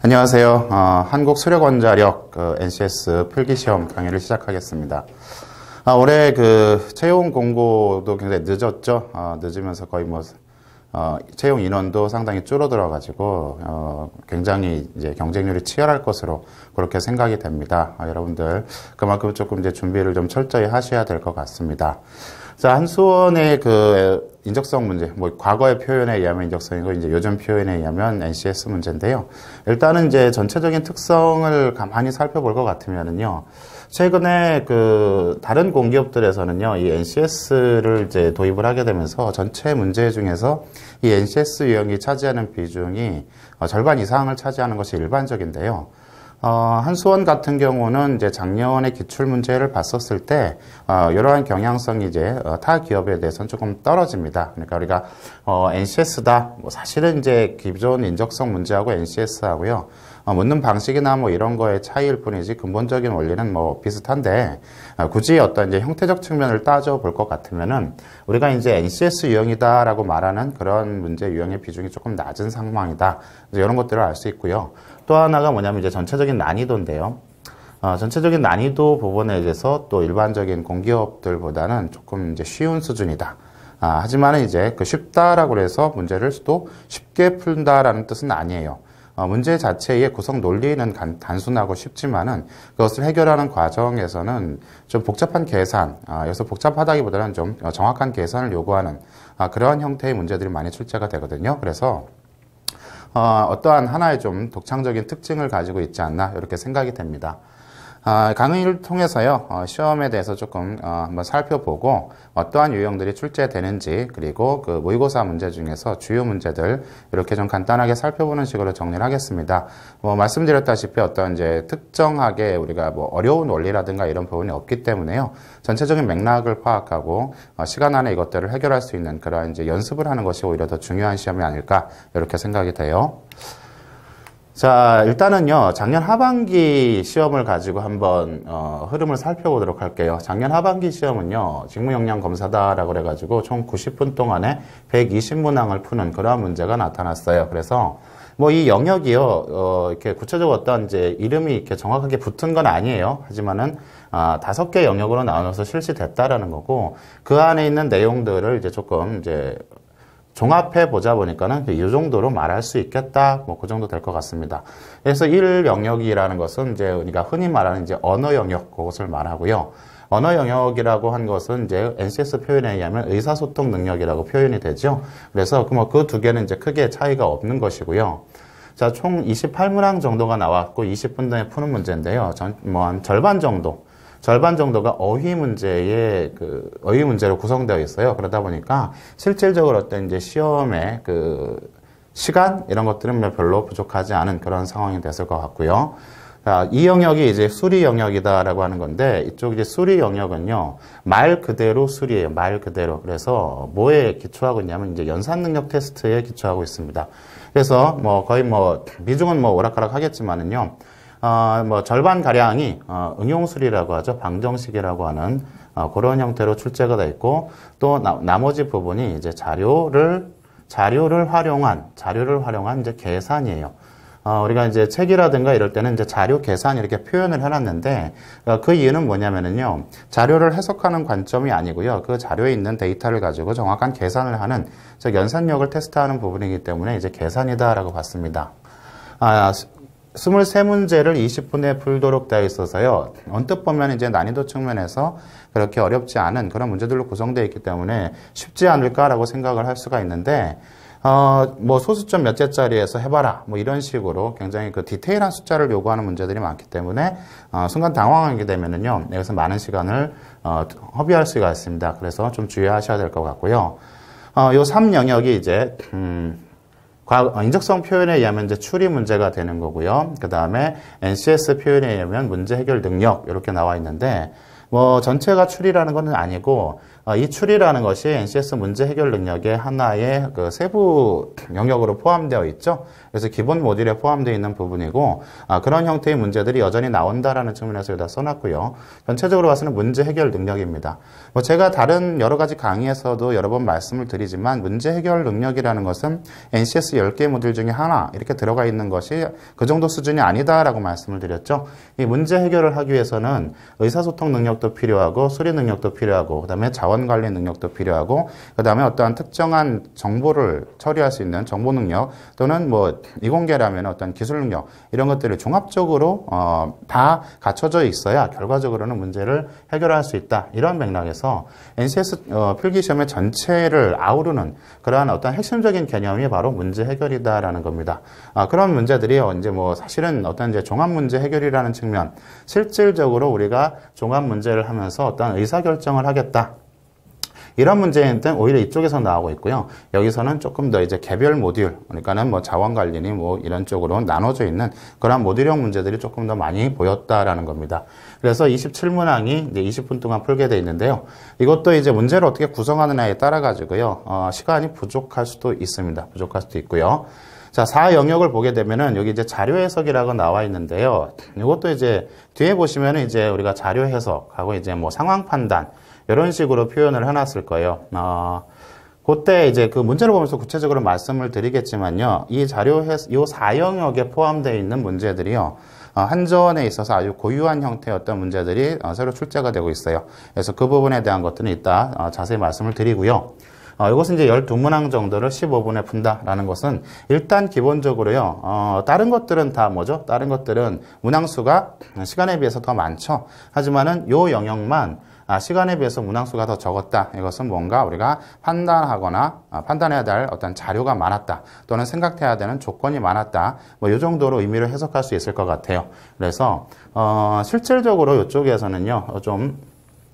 안녕하세요. 한국수력원자력 NCS 필기시험 강의를 시작하겠습니다. 올해 채용 공고도 굉장히 늦었죠. 늦으면서 거의 채용 인원도 상당히 줄어들어가지고 굉장히 이제 경쟁률이 치열할 것으로 그렇게 생각이 됩니다. 여러분들 그만큼 조금 이제 준비를 좀 철저히 하셔야 될 것 같습니다. 자, 한수원의 인적성 문제, 과거의 표현에 의하면 인적성이고, 이제 요즘 표현에 의하면 NCS 문제인데요. 일단은 이제 전체적인 특성을 가만히 살펴볼 것 같으면은요, 최근에 다른 공기업들에서는요, 이 NCS를 이제 도입을 하게 되면서 전체 문제 중에서 이 NCS 유형이 차지하는 비중이 절반 이상을 차지하는 것이 일반적인데요. 한수원 같은 경우는 이제 작년에 기출 문제를 봤었을 때, 이러한 경향성이 이제 타 기업에 대해서는 조금 떨어집니다. 그러니까 우리가, NCS다. 사실은 이제 기존 인적성 문제하고 NCS하고요. 묻는 방식이나 이런 거의 차이일 뿐이지 근본적인 원리는 비슷한데, 굳이 어떤 이제 형태적 측면을 따져볼 것 같으면은, 우리가 이제 NCS 유형이다라고 말하는 그런 문제 유형의 비중이 조금 낮은 상황이다. 이런 것들을 알 수 있고요. 또 하나가 뭐냐면 이제 전체적인 난이도인데요. 전체적인 난이도 부분에 대해서 또 일반적인 공기업들보다는 조금 이제 쉬운 수준이다. 하지만 이제 쉽다라고 해서 문제를 또 쉽게 푼다라는 뜻은 아니에요. 문제 자체의 구성 논리는 단순하고 쉽지만은 그것을 해결하는 과정에서는 좀 복잡한 계산, 여기서 복잡하다기보다는 좀 정확한 계산을 요구하는 그러한 형태의 문제들이 많이 출제가 되거든요. 그래서 어떠한 하나의 좀 독창적인 특징을 가지고 있지 않나 이렇게 생각이 됩니다. 강의를 통해서요, 시험에 대해서 조금 한번 살펴보고 어떠한 유형들이 출제되는지, 그리고 모의고사 문제 중에서 주요 문제들 이렇게 좀 간단하게 살펴보는 식으로 정리를 하겠습니다. 말씀드렸다시피 어떤 이제 특정하게 우리가 어려운 원리라든가 이런 부분이 없기 때문에요, 전체적인 맥락을 파악하고 시간 안에 이것들을 해결할 수 있는 그런 이제 연습을 하는 것이 오히려 더 중요한 시험이 아닐까 이렇게 생각이 돼요. 자, 일단은요, 작년 하반기 시험을 가지고 한번, 흐름을 살펴보도록 할게요. 작년 하반기 시험은요, 직무역량 검사다라고 그래가지고 총 90분 동안에 120문항을 푸는 그러한 문제가 나타났어요. 그래서, 이 영역이요, 이렇게 구체적으로 어떤 이제 이름이 이렇게 정확하게 붙은 건 아니에요. 하지만은, 5개 영역으로 나눠서 실시됐다라는 거고, 그 안에 있는 내용들을 이제 조금 이제, 종합해 보자 보니까는 이 정도로 말할 수 있겠다. 그 정도 될 것 같습니다. 그래서 1 영역이라는 것은 이제 우리가 흔히 말하는 이제 언어 영역, 그것을 말하고요. 언어 영역이라고 한 것은 이제 NCS 표현에 의하면 의사소통 능력이라고 표현이 되죠. 그래서 그 두 개는 이제 크게 차이가 없는 것이고요. 자, 총 28문항 정도가 나왔고 20분 내에 푸는 문제인데요. 한 절반 정도가 어휘 문제로 구성되어 있어요. 그러다 보니까 실질적으로 어떤 이제 시험의 시간 이런 것들은 별로 부족하지 않은 그런 상황이 됐을 것 같고요. 자, 이 영역이 이제 수리 영역이다라고 하는 건데, 이쪽 이제 수리 영역은요, 말 그대로 수리예요. 말 그대로. 그래서 뭐에 기초하고 있냐면 이제 연산 능력 테스트에 기초하고 있습니다. 그래서 거의 비중은 오락가락 하겠지만은요, 절반 가량이 응용술이라고 하죠. 방정식이라고 하는 그런 형태로 출제가 되어 있고, 또 나머지 부분이 이제 자료를 활용한 이제 계산이에요. 우리가 이제 책이라든가 이럴 때는 이제 자료 계산 이렇게 표현을 해놨는데, 그 이유는 뭐냐면은요, 자료를 해석하는 관점이 아니고요, 그 자료에 있는 데이터를 가지고 정확한 계산을 하는, 즉 연산력을 테스트하는 부분이기 때문에 이제 계산이다라고 봤습니다. 23문제를 20분에 풀도록 되어 있어서요. 언뜻 보면 이제 난이도 측면에서 그렇게 어렵지 않은 그런 문제들로 구성되어 있기 때문에 쉽지 않을까라고 생각을 할 수가 있는데, 소수점 몇째짜리에서 해봐라. 이런 식으로 굉장히 디테일한 숫자를 요구하는 문제들이 많기 때문에, 순간 당황하게 되면은요, 여기서 많은 시간을, 허비할 수가 있습니다. 그래서 좀 주의하셔야 될 것 같고요. 요 3영역이 이제, 인적성 표현에 의하면 이제 추리 문제가 되는 거고요. 그 다음에 NCS 표현에 의하면 문제 해결 능력 이렇게 나와 있는데, 뭐 전체가 추리라는 것은 아니고 이 추리라는 것이 NCS 문제 해결 능력의 하나의 그 세부 영역으로 포함되어 있죠. 그래서 기본 모듈에 포함되어 있는 부분이고 그런 형태의 문제들이 여전히 나온다라는 측면에서 여기다 써놨고요. 전체적으로 봐서는 문제 해결 능력입니다. 뭐 제가 다른 여러 가지 강의에서도 여러 번 말씀을 드리지만 문제 해결 능력이라는 것은 NCS 10개 모듈 중에 하나 이렇게 들어가 있는 것이 그 정도 수준이 아니다라고 말씀을 드렸죠. 이 문제 해결을 하기 위해서는 의사소통 능력도 필요하고 수리 능력도 필요하고 그다음에 자원 관리 능력도 필요하고 그다음에 어떠한 특정한 정보를 처리할 수 있는 정보 능력 또는 뭐 이공계라면 어떤 기술 능력 이런 것들을 종합적으로 다 갖춰져 있어야 결과적으로는 문제를 해결할 수 있다. 이런 맥락에서 NCS 필기시험의 전체를 아우르는 그러한 어떤 핵심적인 개념이 바로 문제 해결이다라는 겁니다. 그런 문제들이 이제 뭐 사실은 어떤 이제 종합 문제 해결이라는 측면, 실질적으로 우리가 종합 문제를 하면서 어떤 의사결정을 하겠다. 이런 문제는 오히려 이쪽에서 나오고 있고요. 여기서는 조금 더 이제 개별 모듈, 그러니까는 뭐 자원관리니 뭐 이런 쪽으로 나눠져 있는 그런 모듈형 문제들이 조금 더 많이 보였다라는 겁니다. 그래서 27문항이 이제 20분 동안 풀게 돼 있는데요. 이것도 이제 문제를 어떻게 구성하느냐에 따라 가지고요. 시간이 부족할 수도 있습니다. 부족할 수도 있고요. 자, 4영역을 보게 되면은 여기 이제 자료 해석이라고 나와 있는데요. 이것도 이제 뒤에 보시면은 이제 우리가 자료 해석하고 이제 뭐 상황 판단 이런 식으로 표현을 해놨을 거예요. 그때 이제 그 문제를 보면서 구체적으로 말씀을 드리겠지만요. 이 자료 해석, 이 4영역에 포함되어 있는 문제들이요. 한전에 있어서 아주 고유한 형태의 어떤 문제들이 새로 출제가 되고 있어요. 그래서 그 부분에 대한 것들은 이따 자세히 말씀을 드리고요. 이것은 이제 12문항 정도를 15분에 푼다라는 것은 일단 기본적으로요. 다른 것들은 다 뭐죠? 다른 것들은 문항수가 시간에 비해서 더 많죠. 하지만은 요 영역만 시간에 비해서 문항수가 더 적었다. 이것은 뭔가 우리가 판단하거나 판단해야 될 어떤 자료가 많았다. 또는 생각해야 되는 조건이 많았다. 뭐 이 정도로 의미를 해석할 수 있을 것 같아요. 그래서 실질적으로 이쪽에서는요. 좀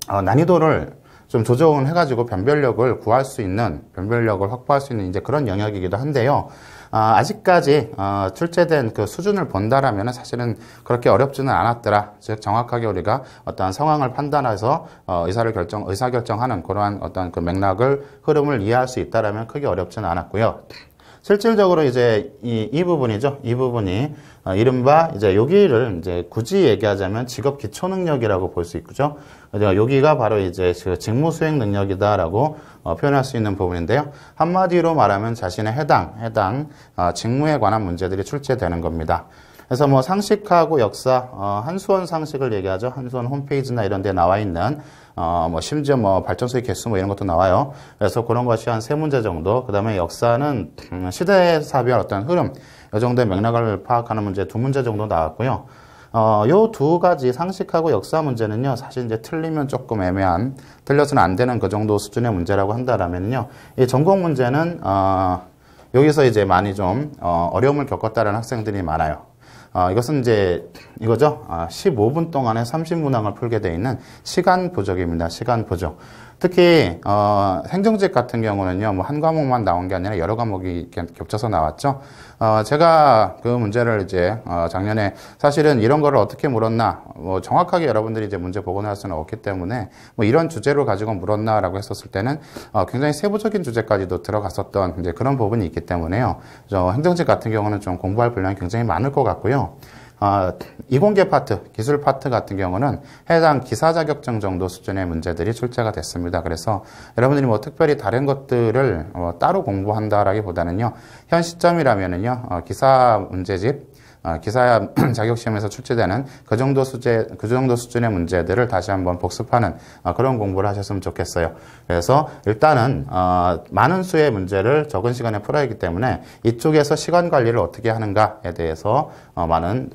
난이도를 좀 조정을 해가지고 변별력을 구할 수 있는, 변별력을 확보할 수 있는 이제 그런 영역이기도 한데요. 아직까지 출제된 그 수준을 본다라면 사실은 그렇게 어렵지는 않았더라. 즉 정확하게 우리가 어떠한 상황을 판단해서 의사결정하는 그러한 어떤 그 맥락을 흐름을 이해할 수 있다라면 크게 어렵지는 않았고요. 실질적으로 이제 이 부분이죠. 이 부분이 이른바 이제 여기를 이제 굳이 얘기하자면 직업 기초 능력이라고 볼 수 있죠. 여기가 바로 이제 그 직무 수행 능력이다라고 표현할 수 있는 부분인데요. 한마디로 말하면 자신의 해당 직무에 관한 문제들이 출제되는 겁니다. 그래서 뭐 상식하고 역사, 한수원 상식을 얘기하죠. 한수원 홈페이지나 이런 데 나와 있는 뭐 심지어 뭐 발전소의 개수 뭐 이런 것도 나와요. 그래서 그런 것이 한 3문제 정도. 그다음에 역사는 시대사별 어떤 흐름, 이 정도의 맥락을 파악하는 문제 2문제 정도 나왔고요. 요 두 가지 상식하고 역사 문제는요, 사실 이제 틀리면 조금 애매한, 틀려서는 안 되는 그 정도 수준의 문제라고 한다라면요, 이 전공 문제는, 여기서 이제 많이 좀, 어려움을 겪었다는 학생들이 많아요. 이것은 이제 이거죠. 15분 동안에 30문항을 풀게 되어 있는 시간 부족입니다. 시간 부족. 특히 행정직 같은 경우는요. 뭐 한 과목만 나온 게 아니라 여러 과목이 겹쳐서 나왔죠. 제가 그 문제를 이제 작년에 사실은 이런 거를 어떻게 물었나 뭐 정확하게 여러분들이 이제 문제 보고 날 수는 없기 때문에 뭐 이런 주제로 가지고 물었나라고 했었을 때는 굉장히 세부적인 주제까지도 들어갔었던 이제 그런 부분이 있기 때문에요. 행정직 같은 경우는 좀 공부할 분량이 굉장히 많을 것 같고요. 이공계 파트, 기술 파트 같은 경우는 해당 기사 자격증 정도 수준의 문제들이 출제가 됐습니다. 그래서 여러분들이 뭐 특별히 다른 것들을 따로 공부한다라기보다는요, 현 시점이라면은요, 기사 문제집, 기사 자격시험에서 출제되는 그 정도 수준의 문제들을 다시 한번 복습하는 그런 공부를 하셨으면 좋겠어요. 그래서 일단은 많은 수의 문제를 적은 시간에 풀어야 하기 때문에 이쪽에서 시간 관리를 어떻게 하는가에 대해서 많은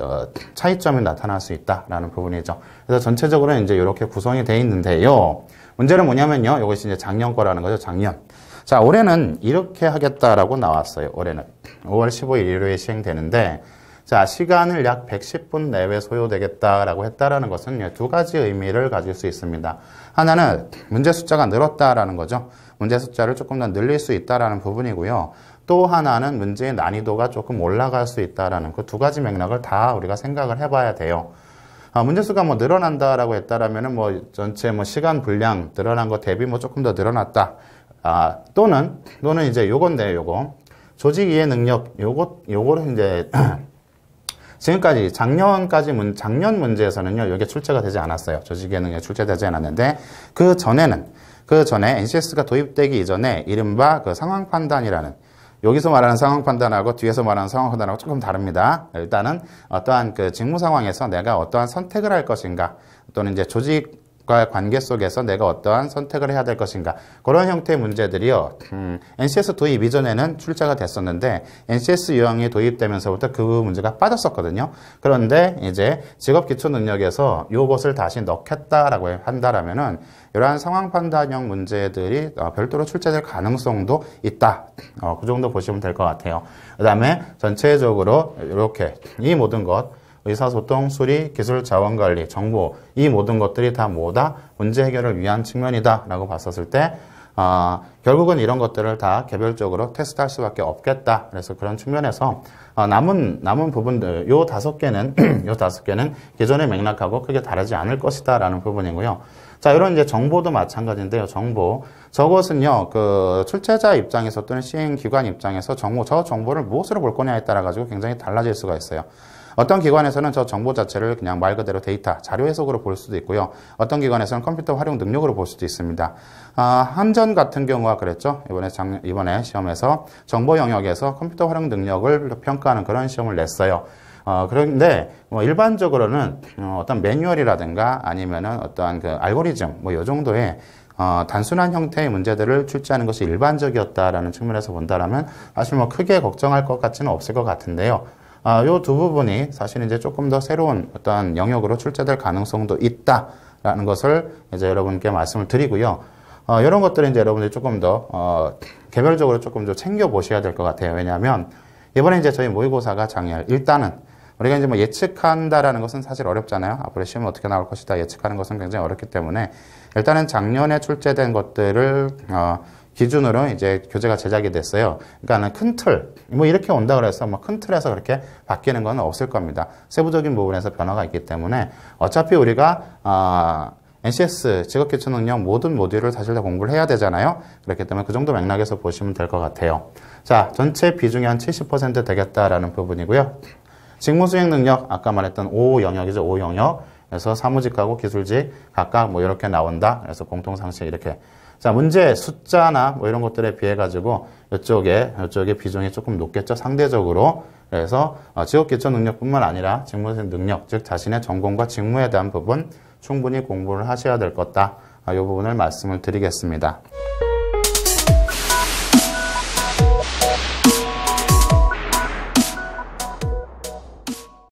차이점이 나타날 수 있다라는 부분이죠. 그래서 전체적으로 이제 이렇게 구성이 되어 있는데요. 문제는 뭐냐면요, 이것이 이제 작년 거라는 거죠. 작년. 자, 올해는 이렇게 하겠다라고 나왔어요. 올해는 5월 15일 일요일에 시행되는데. 자, 시간을 약 110분 내외 소요되겠다라고 했다라는 것은 두 가지 의미를 가질 수 있습니다. 하나는 문제 숫자가 늘었다라는 거죠. 문제 숫자를 조금 더 늘릴 수 있다라는 부분이고요. 또 하나는 문제의 난이도가 조금 올라갈 수 있다라는 그 두 가지 맥락을 다 우리가 생각을 해봐야 돼요. 문제수가 뭐 늘어난다라고 했다라면은 뭐 전체 뭐 시간 분량 늘어난 거 대비 뭐 조금 더 늘어났다. 또는 이제 요건데요, 요거. 조직 이해 능력, 요거를 이제, 지금까지 작년 문제에서는요, 이게 출제가 되지 않았어요. 조직 이해 능력 출제되지 않았는데, 그 전에 NCS가 도입되기 이전에 이른바 그 상황 판단이라는, 여기서 말하는 상황 판단하고 뒤에서 말하는 상황 판단하고 조금 다릅니다. 일단은 어떠한 그 직무 상황에서 내가 어떠한 선택을 할 것인가, 또는 이제 조직과의 관계 속에서 내가 어떠한 선택을 해야 될 것인가, 그런 형태의 문제들이요. NCS 도입 이전에는 출제가 됐었는데 NCS 유형이 도입되면서부터 그 문제가 빠졌었거든요. 그런데 이제 직업기초능력에서 이것을 다시 넣겠다라고 한다라면은 이러한 상황 판단형 문제들이 별도로 출제될 가능성도 있다. 그 정도 보시면 될 것 같아요. 그 다음에 전체적으로 이렇게 이 모든 것, 의사소통, 수리, 기술, 자원관리, 정보, 이 모든 것들이 다 뭐다? 문제 해결을 위한 측면이다 라고 봤었을 때 결국은 이런 것들을 다 개별적으로 테스트할 수밖에 없겠다. 그래서 그런 측면에서 남은 부분들, 요 5개는 요 5개는 기존의 맥락하고 크게 다르지 않을 것이다 라는 부분이고요. 자, 이런 이제 정보도 마찬가지인데요. 정보. 저것은요, 그 출제자 입장에서 또는 시행기관 입장에서 저 정보를 무엇으로 볼 거냐에 따라 가지고 굉장히 달라질 수가 있어요. 어떤 기관에서는 저 정보 자체를 그냥 말 그대로 데이터, 자료 해석으로 볼 수도 있고요. 어떤 기관에서는 컴퓨터 활용 능력으로 볼 수도 있습니다. 한전 같은 경우가 그랬죠. 이번에 시험에서 정보 영역에서 컴퓨터 활용 능력을 평가하는 그런 시험을 냈어요. 그런데 뭐 일반적으로는 어떤 매뉴얼이라든가 아니면은 어떠한 그 알고리즘 뭐 요 정도의 단순한 형태의 문제들을 출제하는 것이 일반적이었다라는 측면에서 본다라면 사실 뭐 크게 걱정할 것 같지는 없을 것 같은데요. 요 두 부분이 사실 이제 조금 더 새로운 어떤 영역으로 출제될 가능성도 있다라는 것을 이제 여러분께 말씀을 드리고요. 이런 것들은 이제 여러분들이 조금 더 개별적으로 조금 더 챙겨 보셔야 될 것 같아요. 왜냐하면 이번에 이제 저희 모의고사가 작년 일단은 우리가 이제 뭐 예측한다라는 것은 사실 어렵잖아요. 앞으로 시험이 어떻게 나올 것이다 예측하는 것은 굉장히 어렵기 때문에 일단은 작년에 출제된 것들을 기준으로 이제 교재가 제작이 됐어요. 그러니까는 큰 틀, 뭐 이렇게 온다 그래서 뭐 큰 틀에서 그렇게 바뀌는 건 없을 겁니다. 세부적인 부분에서 변화가 있기 때문에 어차피 우리가 NCS 직업기초능력 모든 모듈을 사실 다 공부를 해야 되잖아요. 그렇기 때문에 그 정도 맥락에서 보시면 될 것 같아요. 자, 전체 비중이 한 70% 되겠다라는 부분이고요. 직무수행 능력, 아까 말했던 5 영역이죠. 5 영역. 그래서 사무직하고 기술직 각각 뭐 이렇게 나온다. 그래서 공통상식 이렇게. 자, 문제 숫자나 뭐 이런 것들에 비해 가지고 이쪽에 비중이 조금 높겠죠. 상대적으로. 그래서 직업기초 능력뿐만 아니라 직무수행 능력, 즉 자신의 전공과 직무에 대한 부분 충분히 공부를 하셔야 될 것다. 이 부분을 말씀을 드리겠습니다.